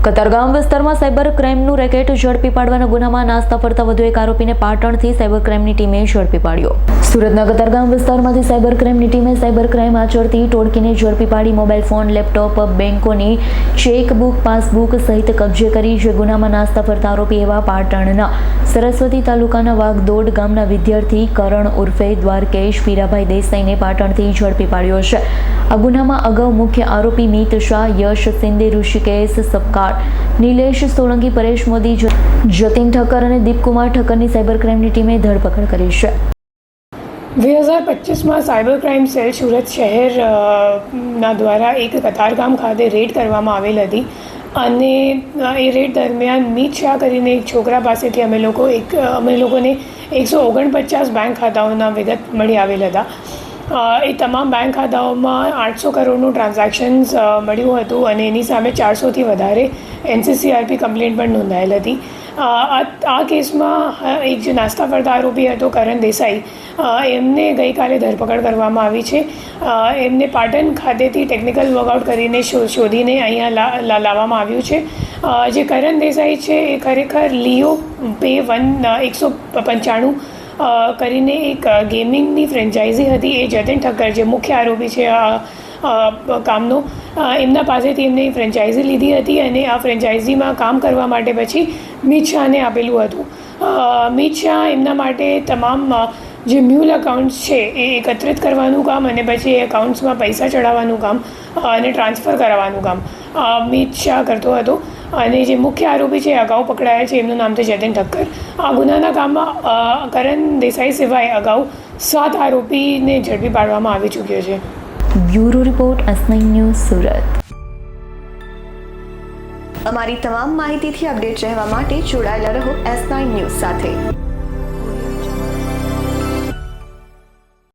કતારગામ વિસ્તારમાં cyber ક્રાઇમનું racket ઝડપી પાડવાના ગુનામાં નાસ્તા ફરતા વધુ એક આરોપીને પાટણથી સાયબર ક્રાઇમની ટીમે ઝડપી પાડ્યો. સુરતના કતારગામ વિસ્તારમાંથી સાયબર ક્રાઇમની ટીમે સાયબર ક્રાઇમ આચરતી ટોળકીને ઝડપી પાડી મોબાઈલ ફોન, લેપટોપ, બેંકોની ચેકબુક, પાસબુક સહિત કબજે કરી. જે ગુનામાં નાસ્તા ફરતા આરોપી એવા પાટણના સરસ્વતી તાલુકાના વાઘદોડ ગામના વિદ્યાર્થી કરણ ઉર્ફે દ્વારકેશ પીરાભાઈ દેસાઈને પાટણથી ઝડપી પાડ્યો છે. આ ગુનામાં અગાઉ મુખ્ય આરોપી મિત શાહ, યશ સિંધે, ઋષિકેશ સપકાળ, નિલેશ સોલંકી, પરેશ મોદી, જતીન ઠક્કર અને દીપકુમાર ઠક્કરની સાયબર ક્રાઇમની ટીમે ધરપકડ કરી છે. 2025માં સાયબર ક્રાઇમ સેલ સુરત શહેરના દ્વારા એક કતારગામ ખાતે રેડ કરવામાં આવેલ હતી અને એ રેડ દરમિયાન મિત શાહ કરીને એક છોકરા પાસેથી અમે લોકોને 149 બેંક ખાતાઓના વિગત મળી આવેલ હતા. એ તમામ બેંક ખાતાઓમાં 800 કરોડનું ટ્રાન્ઝેક્શન્સ મળ્યું હતું અને એની સામે 400થી વધારે NCCRP કમ્પ્લેન્ટ પણ નોંધાયેલ હતી. આ કેસમાં એક જે નાસ્તા ફરતા આરોપી હતો કરણ દેસાઈ, એમને ગઈકાલે ધરપકડ કરવામાં આવી છે. એમને પાટણ ખાતેથી ટેકનિકલ વર્કઆઉટ કરીને શોધીને અહીંયા લાવવામાં આવ્યું છે. જે કરણ દેસાઈ છે એ ખરેખર લિયો પે 195 કરીને એક ગેમિંગની ફ્રેન્ચાઇઝી હતી. એ જતીન ઠક્કર જે મુખ્ય આરોપી છે કામનો, એમના પાસેથી એમને ફ્રેન્ચાઇઝી લીધી હતી અને આ ફ્રેન્ચાઇઝીમાં કામ કરવા માટે પછી મિત શાહને આપેલું હતું. મિત શાહ એમના માટે તમામ જે મ્યુલ એકાઉન્ટ્સ છે એ એકત્રિત કરવાનું કામ અને પછી એ એકાઉન્ટ્સમાં પૈસા ચડાવવાનું કામ અને ટ્રાન્સફર કરાવવાનું કામ મિત શાહ કરતો હતો. અને જે મુખ્ય આરોપી છે અગાઉ પકડાયા છે એમનું નામ છે જતીન ઠક્કર. આ ગુનાના કામમાં કરણ દેસાઈ સિવાય અગાઉ 7 આરોપીને ઝડપી પાડવામાં આવી ચૂક્યો છે. Bureau report, S9 news, Surat. અમારી તમામ માહિતીથી અપડેટ રહેવા માટે જોડાયેલા રહો S9 ન્યૂઝ સાથે.